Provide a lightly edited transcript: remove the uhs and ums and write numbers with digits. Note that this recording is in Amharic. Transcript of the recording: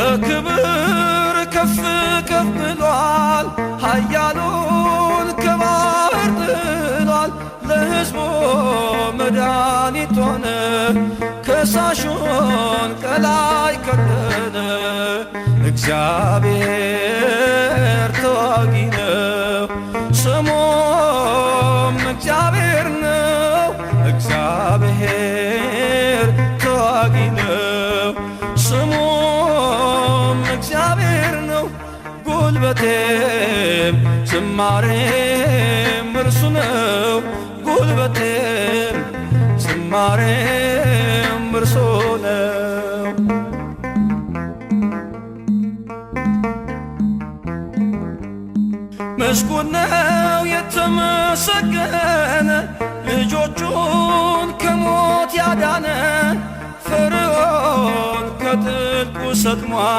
በክብር ከፍ ከፍ ብሏል ኃያሉን ከባሕር ጥሏል ለሕዝቡ መድኃኒት ሆነ ከሳሹን ከላይ ከደነ እግዚአብሔር ተዋጊ ነው ስሙም እግዚአብሔር ነው እግዚአብሔር ተዋጊ ነው ስሙም እግዚአብሔር ነው ጉልበቴም ዝማሬም እርሱ ነው ጉልበቴም ዝማሬም እርሱ ነው ምስጉን ነው የተመሰገነ ልጆቹን ከሞት ያዳነ ፈርዖን ከጥልቁ ሰጥሟል